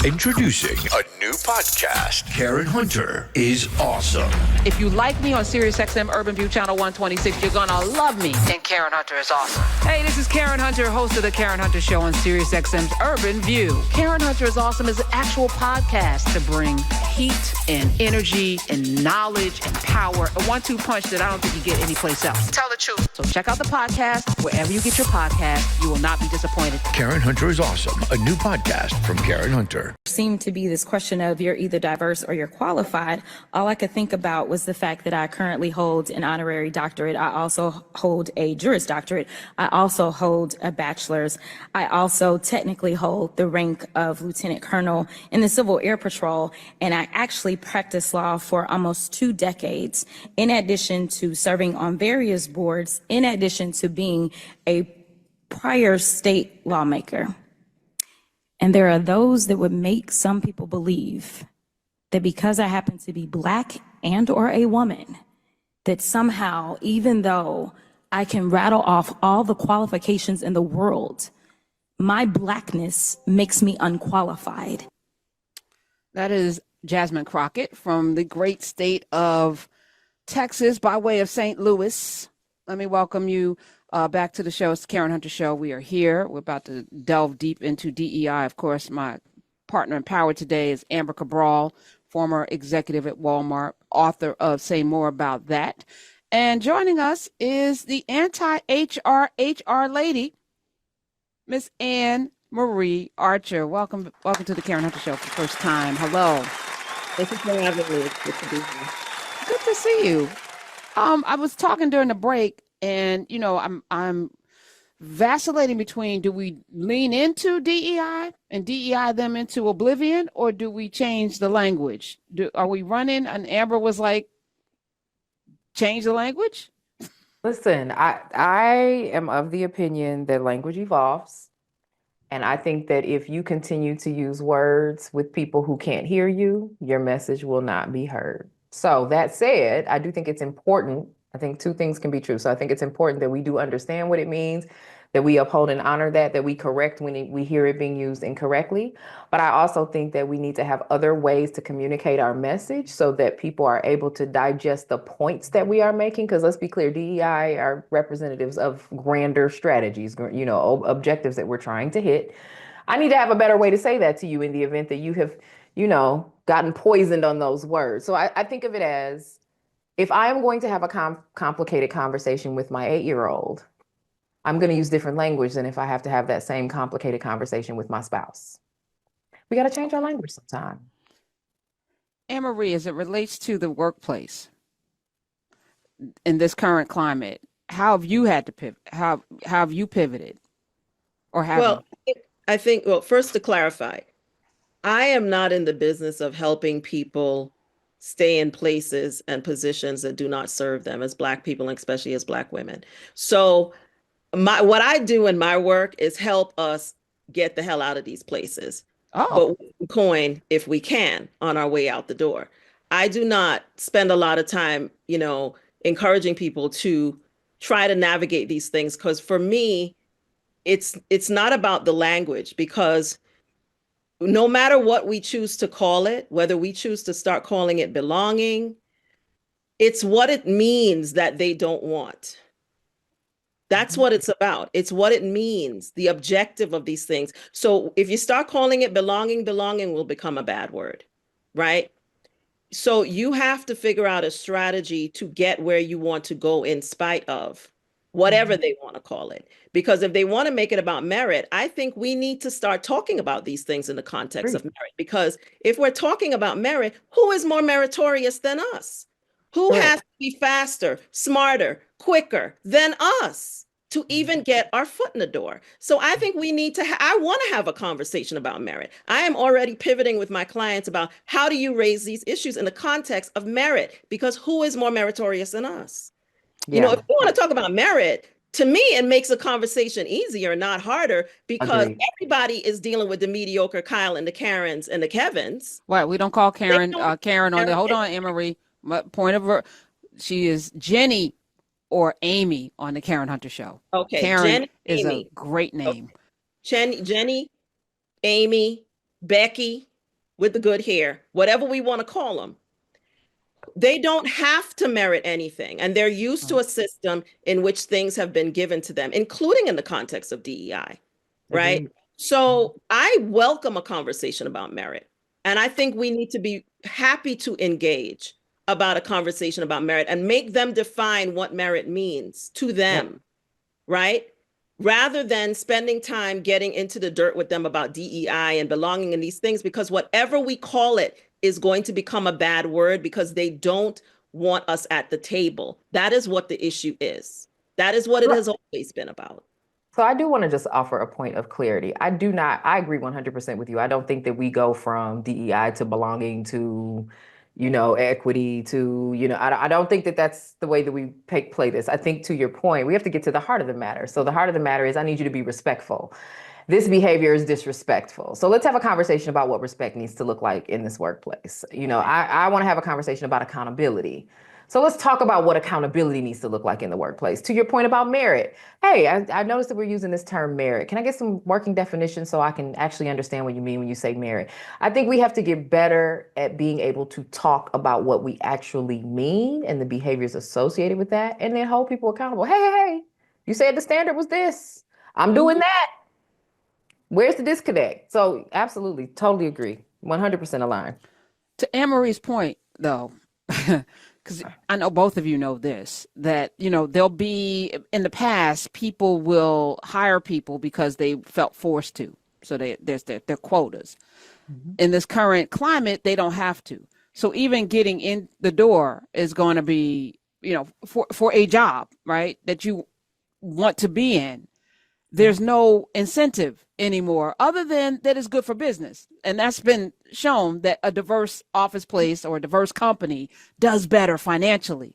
Introducing a new podcast. Karen Hunter is awesome. If you like me on SiriusXM Urban View Channel 126, you're gonna love me. And Karen Hunter is awesome. Hey, this is Karen Hunter, host of the Karen Hunter Show on SiriusXM's Urban View. Karen Hunter is awesome is an actual podcast to bring heat and energy and knowledge and power. A 1-2 punch that I don't think you get anyplace else. Tell the truth. So check out the podcast wherever you get your podcast. You will not be disappointed. Karen Hunter is awesome. A new podcast from Karen Hunter. Seemed to be this question of you're either diverse or you're qualified. All I could think about was the fact that I currently hold an honorary doctorate. I also hold a Juris Doctorate. I also hold a bachelor's. I also technically hold the rank of Lieutenant Colonel in the Civil Air Patrol, and I actually practiced law for almost 2 decades, in addition to serving on various boards, in addition to being a prior state lawmaker. And there are those that would make some people believe that because I happen to be Black and or a woman, that somehow, even though I can rattle off all the qualifications in the world, my Blackness makes me unqualified. That is Jasmine Crockett from the great state of Texas by way of St. Louis. Let me welcome you back to the show. It's the Karen Hunter Show. We are here. We're about to delve deep into DEI. Of course, my partner in power today is Amber Cabral, former executive at Walmart, author of Say More About That. And joining us is the anti-HR lady, Miss Anne Marie Archer. Welcome to the Karen Hunter Show for the first time. Hello. Thank you for having me. It's good to be here. Good to see you. I was talking during the break, and I'm vacillating between, do we lean into DEI and DEI them into oblivion, or do we change the language? Are we running? And Amber was like, change the language? Listen, I am of the opinion that language evolves. And I think that if you continue to use words with people who can't hear you, your message will not be heard. So that said, I do think it's important. I think 2 things can be true. So I think it's important that we do understand what it means, that we uphold and honor that we correct when we hear it being used incorrectly. But I also think that we need to have other ways to communicate our message so that people are able to digest the points that we are making. Because let's be clear, DEI are representatives of grander strategies, objectives that we're trying to hit. I need to have a better way to say that to you in the event that you have, gotten poisoned on those words. So I think of it as, if I am going to have a complicated conversation with my 8-year-old, I'm going to use different language than if I have to have that same complicated conversation with my spouse. We got to change our language sometime. Anne-Marie, as it relates to the workplace in this current climate, how have you had to pivot? How have you pivoted? Or have Well, I think, first to clarify, I am not in the business of helping people stay in places and positions that do not serve them as Black people, and especially as Black women. So what I do in my work is help us get the hell out of these places. But we can coin if we can on our way out the door. I do not spend a lot of time, encouraging people to try to navigate these things, because for me, it's not about the language, because no matter what we choose to call it, whether we choose to start calling it belonging, it's what it means that they don't want. That's what it's about. It's what it means, the objective of these things. So if you start calling it belonging will become a bad word, right? So you have to figure out a strategy to get where you want to go in spite of whatever they want to call it. Because if they want to make it about merit, I think we need to start talking about these things in the context of merit. Because if we're talking about merit, who is more meritorious than us? Who has to be faster, smarter, quicker than us to even get our foot in the door? So I think we need to, I want to have a conversation about merit. I am already pivoting with my clients about how do you raise these issues in the context of merit, because who is more meritorious than us? If you want to talk about merit, to me, it makes a conversation easier, not harder, because everybody is dealing with the mediocre Kyle and the Karens and the Kevins. Right. We don't call Karen Karen on the, hold on, Anne-Marie. She is Jenny or Amy on the Karen Hunter Show. Okay. Karen Jenny, is Amy. A great name. Jenny, Amy, Becky, with the good hair, whatever we want to call them, they don't have to merit anything. And they're used to a system in which things have been given to them, including in the context of DEI, right? Agreed. So I welcome a conversation about merit. And I think we need to be happy to engage about a conversation about merit and make them define what merit means to them, right? Rather than spending time getting into the dirt with them about DEI and belonging in these things, because whatever we call it is going to become a bad word because they don't want us at the table. That is what the issue is. That is what it has always been about. So I do want to just offer a point of clarity. I agree 100% with you. I don't think that we go from DEI to belonging to, equity to, I don't think that that's the way that we play this. I think to your point, we have to get to the heart of the matter. So the heart of the matter is I need you to be respectful. This behavior is disrespectful. So let's have a conversation about what respect needs to look like in this workplace. I want to have a conversation about accountability. So let's talk about what accountability needs to look like in the workplace. To your point about merit, hey, I noticed that we're using this term merit. Can I get some working definitions so I can actually understand what you mean when you say merit? I think we have to get better at being able to talk about what we actually mean and the behaviors associated with that, and then hold people accountable. Hey, you said the standard was this. I'm doing that. Where's the disconnect? So absolutely, totally agree. 100% aligned. To Anne-Marie's point, though, because I know both of you know this, that, there'll be, in the past, people will hire people because they felt forced to. So there's their quotas. Mm-hmm. In this current climate, they don't have to. So even getting in the door is going to be, for a job, right, that you want to be in. There's no incentive anymore other than that it's good for business. And that's been shown that a diverse office place or a diverse company does better financially.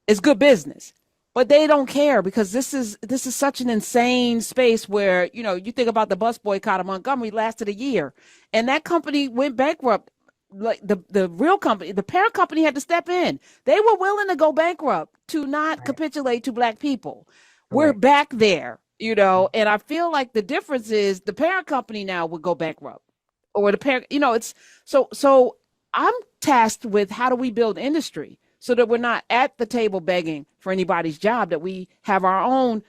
It's good business. But they don't care because this is such an insane space where, you think about the bus boycott of Montgomery lasted a year and that company went bankrupt. Like the real company, the parent company had to step in. They were willing to go bankrupt to not capitulate to Black people. We're back there. And I feel like the difference is the parent company now would go bankrupt or the parent, it's so I'm tasked with how do we build industry so that we're not at the table begging for anybody's job, that we have our own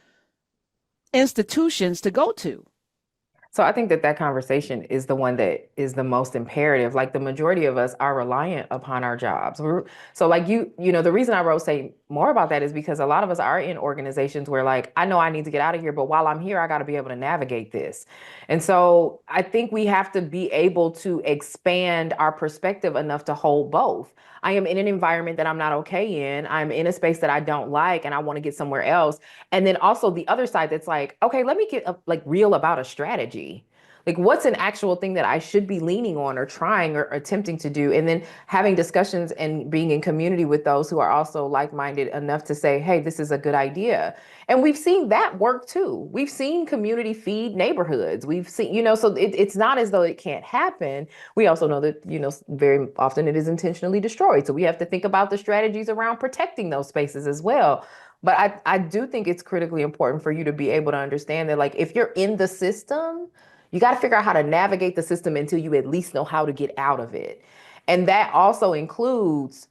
institutions to go to. So I think that conversation is the one that is the most imperative. Like the majority of us are reliant upon our jobs. So like the reason I wrote say more about that is because a lot of us are in organizations where like, I know I need to get out of here, but while I'm here, I got to be able to navigate this. And so I think we have to be able to expand our perspective enough to hold both. I am in an environment that I'm not okay in. I'm in a space that I don't like and I want to get somewhere else. And then also the other side that's like, okay, let me get real about a strategy. Like what's an actual thing that I should be leaning on or trying or attempting to do? And then having discussions and being in community with those who are also like-minded enough to say, hey, this is a good idea. And we've seen that work too. We've seen community feed neighborhoods. We've seen, so it's not as though it can't happen. We also know that, very often it is intentionally destroyed. So we have to think about the strategies around protecting those spaces as well. But I do think it's critically important for you to be able to understand that, like, if you're in the system, you got to figure out how to navigate the system until you at least know how to get out of it. And that also includes,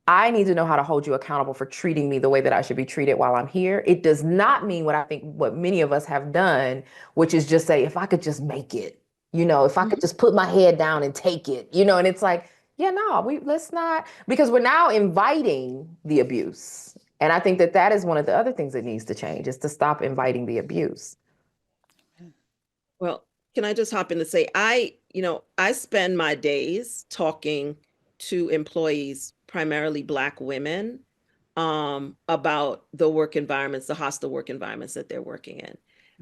I need to know how to hold you accountable for treating me the way that I should be treated while I'm here. It does not mean what many of us have done, which is just say, if I could just make it, if I could just put my head down and take it, and it's like, let's not, because we're now inviting the abuse. And I think that is one of the other things that needs to change, is to stop inviting the abuse. Well, can I just hop in to say, I spend my days talking to employees, primarily Black women, about the work environments, the hostile work environments that they're working in.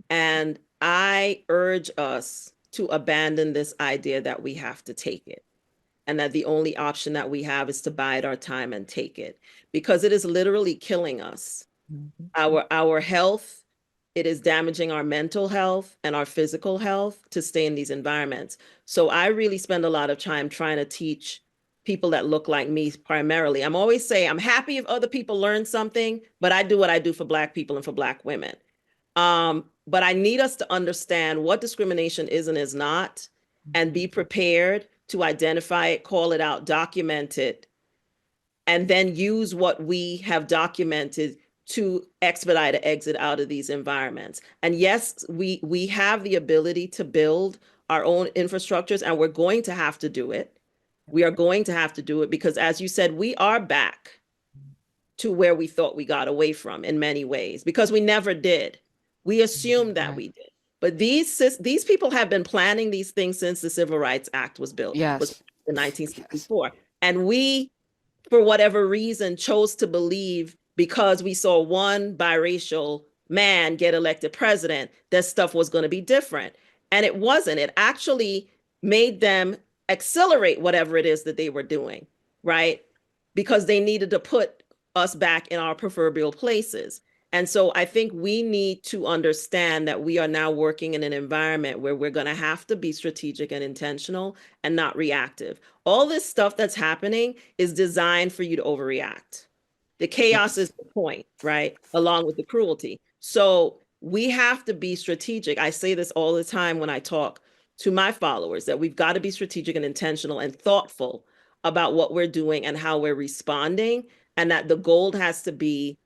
And I urge us to abandon this idea that we have to take it and that the only option that we have is to bide our time and take it, because it is literally killing us. Mm-hmm. Our health, it is damaging our mental health and our physical health to stay in these environments. So I really spend a lot of time trying to teach people that look like me primarily. I'm always saying, I'm happy if other people learn something, but I do what I do for Black people and for Black women. But I need us to understand what discrimination is and is not, and be prepared to identify it, call it out, document it, and then use what we have documented to expedite an exit out of these environments. And yes, we have the ability to build our own infrastructures, and we're going to have to do it. We are going to have to do it because, as you said, we are back to where we thought we got away from in many ways, because we never did. We assumed that we did. But these people have been planning these things since the Civil Rights Act was built, was in 1964. Yes. And we, for whatever reason, chose to believe, because we saw one biracial man get elected president, that stuff was going to be different. And it wasn't. It actually made them accelerate whatever it is that they were doing, right? Because they needed to put us back in our proverbial places. And so I think we need to understand that we are now working in an environment where we're going to have to be strategic and intentional and not reactive. All this stuff that's happening is designed for you to overreact. The chaos is the point, right? Along with the cruelty. So we have to be strategic. I say this all the time when I talk to my followers, that we've got to be strategic and intentional and thoughtful about what we're doing and how we're responding, and that the goal has to be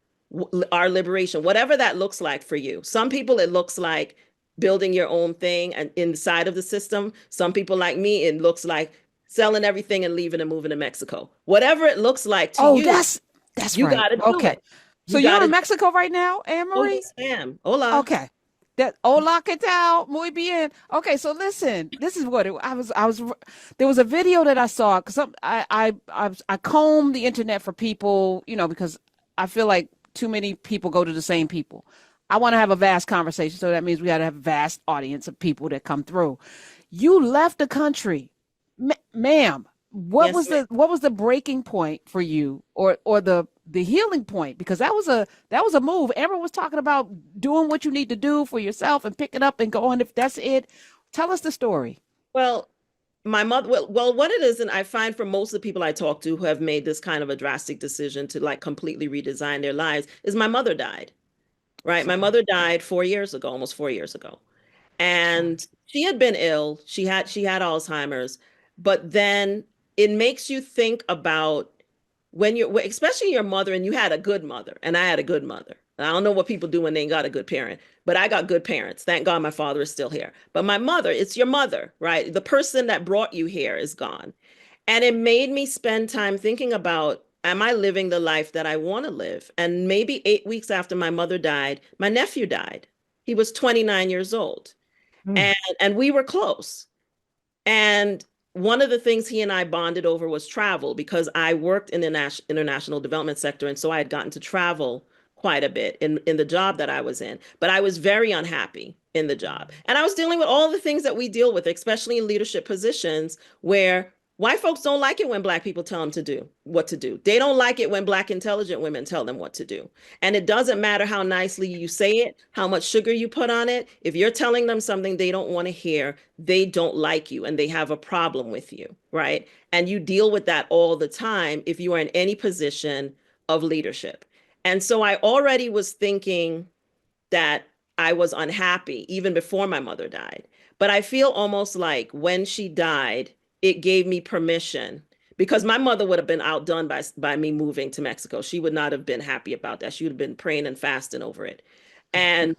our liberation, whatever that looks like for you. Some people, it looks like building your own thing and inside of the system. Some people like me, it looks like selling everything and leaving and moving to Mexico. Whatever it looks like to you. That's you right. Gotta do it. So you're in Mexico right now, Anne-Marie? Oh, yes, ma'am. Hola. Okay. Hola, ¿qué tal? Muy bien. Okay, so listen, this is what there was a video that I saw, because I comb the internet for people, because I feel like too many people go to the same people. I want to have a vast conversation, so that means we got to have a vast audience of people that come through. You left the country, ma'am. What was the breaking point for you, or the healing point? Because that was a move. Amber was talking about doing what you need to do for yourself and pick it up and go on. If that's it, tell us the story. Well, my mother, well, what it is, and I find for most of the people I talk to who have made this kind of a drastic decision to like completely redesign their lives, is my mother died, right? My mother died 4 years ago, almost 4 years ago. And she had been ill. She had Alzheimer's, but then it makes you think about when especially your mother, and you had a good mother, and I had a good mother. I don't know what people do when they ain't got a good parent, but I got good parents. Thank God my father is still here. But my mother, it's your mother, right? The person that brought you here is gone. And it made me spend time thinking about, am I living the life that I want to live? And maybe 8 weeks after my mother died, my nephew died. He was 29 years old. And we were close. And one of the things he and I bonded over was travel, because I worked in the international development sector. And so I had gotten to travel quite a bit in the job that I was in. But I was very unhappy in the job. And I was dealing with all the things that we deal with, especially in leadership positions, where white folks don't like it when Black people tell them to do what to do. They don't like it when Black intelligent women tell them what to do. And it doesn't matter how nicely you say it, how much sugar you put on it. If you're telling them something they don't want to hear, they don't like you and they have a problem with you, right? And you deal with that all the time if you are in any position of leadership. And so I already was thinking that I was unhappy even before my mother died. But I feel almost like when she died, it gave me permission, because my mother would have been outdone by me moving to Mexico. She would not have been happy about that. She would have been praying and fasting over it. And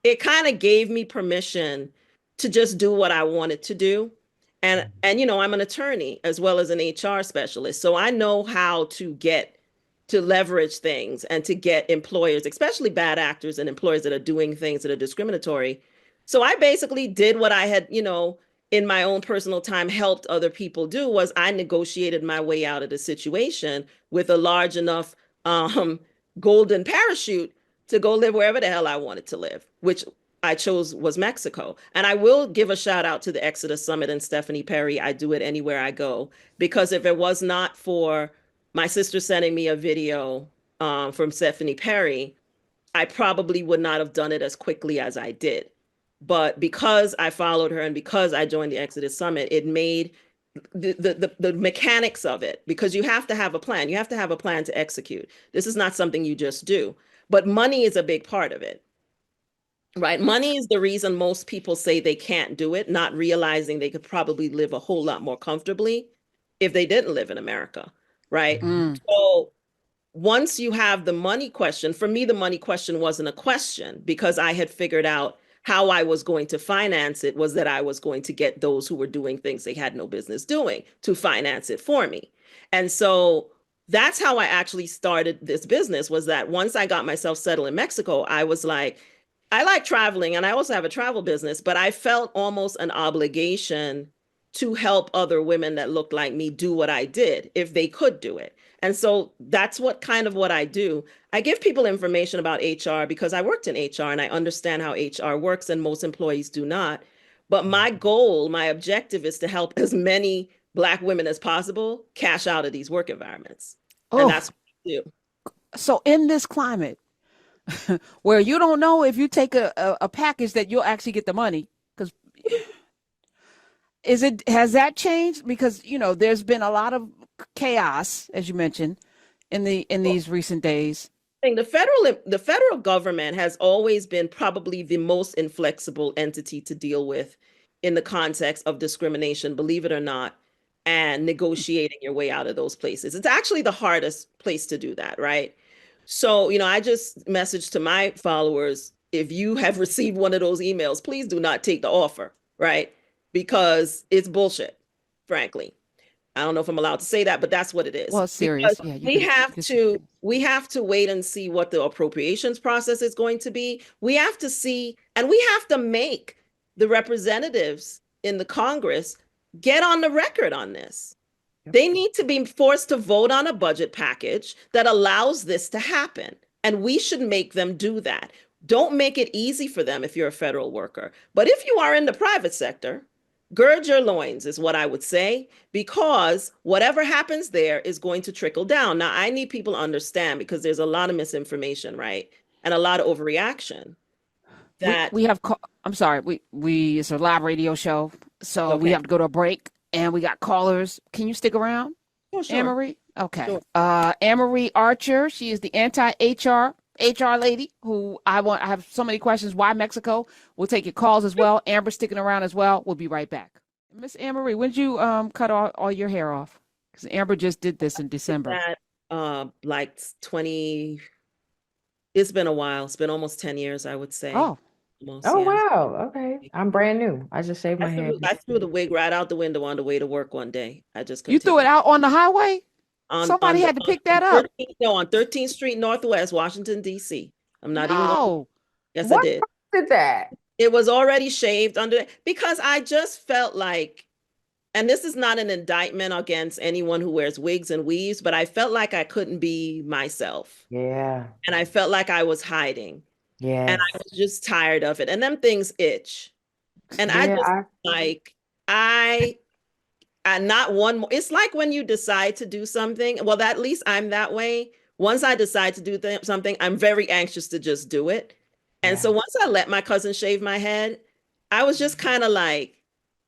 it kind of gave me permission to just do what I wanted to do. And I'm an attorney as well as an HR specialist. So I know how to leverage things and to get employers, especially bad actors and employers that are doing things that are discriminatory. So I basically did what I had, in my own personal time helped other people do, was I negotiated my way out of the situation with a large enough golden parachute to go live wherever the hell I wanted to live, which I chose was Mexico. And I will give a shout out to the Exodus Summit and Stephanie Perry. I do it anywhere I go, because if it was not for my sister sending me a video from Stephanie Perry, I probably would not have done it as quickly as I did. But because I followed her and because I joined the Exodus Summit, it made the mechanics of it, because you have to have a plan. You have to have a plan to execute. This is not something you just do. But money is a big part of it. right? Money is the reason most people say they can't do it, not realizing they could probably live a whole lot more comfortably if they didn't live in America, right? Mm. So once you have the money question, for me, the money question wasn't a question because I had figured out how I was going to finance it was that I was going to get those who were doing things they had no business doing to finance it for me. And so that's how I actually started this business, was that once I got myself settled in Mexico, I was like, I like traveling and I also have a travel business, but I felt almost an obligation to help other women that looked like me do what I did if they could do it. And so that's what I do. I give people information about HR because I worked in HR and I understand how HR works and most employees do not. But my goal, my objective is to help as many Black women as possible cash out of these work environments. And Oh, that's what I do. so in this climate where you don't know if you take a package that you'll actually get the money, because has that changed? Because, there's been a lot of chaos, as you mentioned, in these recent days. The federal government has always been probably the most inflexible entity to deal with in the context of discrimination, believe it or not, and negotiating your way out of those places. It's actually the hardest place to do that, right? So, I just messaged to my followers, if you have received one of those emails, please do not take the offer, right? Because it's bullshit, frankly. I don't know if I'm allowed to say that, but that's what it is. Well, it's serious. Because Yeah, we have to wait and see what the appropriations process is going to be. We have to see, and we have to make the representatives in the Congress get on the record on this. They need to be forced to vote on a budget package that allows this to happen. And we should make them do that. Don't make it easy for them if you're a federal worker. But if you are in the private sector, gird your loins is what I would say, because whatever happens there is going to trickle down. Now, I need people to understand, because there's a lot of misinformation, right? And a lot of overreaction. That I'm sorry, it's a live radio show, so Okay. we have to go to a break, and we got callers. Can you stick around? Oh, sure. Anne-Marie? Okay. Sure. Anne-Marie Archer, she is the anti-HR lady who I have so many questions. Why Mexico? We'll take your calls as well. Amber sticking around as well. We'll be right back. Miss Anne-Marie, when did you cut all your hair off? Because Amber just did this in December. Like 20, it's been a while. It's been almost 10 years, I would say. Oh. Almost, Oh, yeah. wow. Okay. I'm brand new. I just shaved my head. I threw the wig right out the window on the way to work one day. I just couldn't You threw take it out on the highway? Somebody had to pick that up. On 13th Street Northwest, Washington, D.C. I'm not even No. Yes, What I did. did that? It was already shaved under, because I just felt like, and this is not an indictment against anyone who wears wigs and weaves, but I felt like I couldn't be myself. Yeah. And I felt like I was hiding. Yeah. And I was just tired of it. And them things itch. And I'm not one more. It's like when you decide to do something. Well, at least I'm that way. Once I decide to do something, I'm very anxious to just do it. And so once I let my cousin shave my head, I was just kind of like,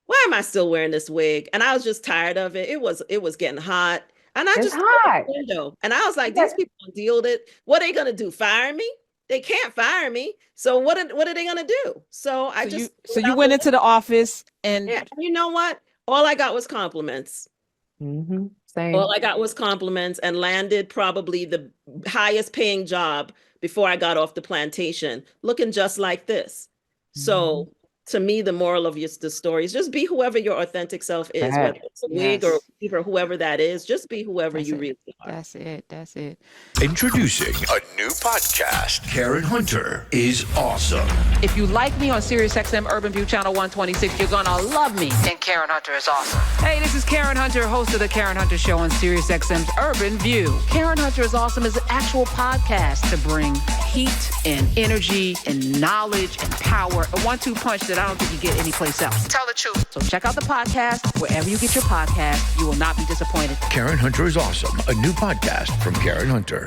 why am I still wearing this wig? And I was just tired of it. It was getting hot. And I just hot. the window. And I was like, these people don't deal with it. What are they gonna do? Fire me? They can't fire me. So what are they gonna do? So you went into the office and you know what? All I got was compliments. Mm-hmm. Same. All I got was compliments, and landed probably the highest paying job before I got off the plantation, looking just like this. So to me, the moral of the story is just be whoever your authentic self is, whether it's a wig or weave or whoever that is, just be whoever you really are. That's it. Introducing a new podcast. Karen Hunter is awesome. If you like me on SiriusXM Urban View Channel 126, you're gonna love me. And Karen Hunter is awesome. Hey, this is Karen Hunter, host of the Karen Hunter Show on SiriusXM's Urban View. Karen Hunter is awesome is an actual podcast to bring heat and energy and knowledge and power, a 1-2 punch that I don't think you get anyplace else. Tell the truth. So check out the podcast wherever you get your podcast. You will not be disappointed. Karen Hunter is awesome. A new podcast from Karen Hunter.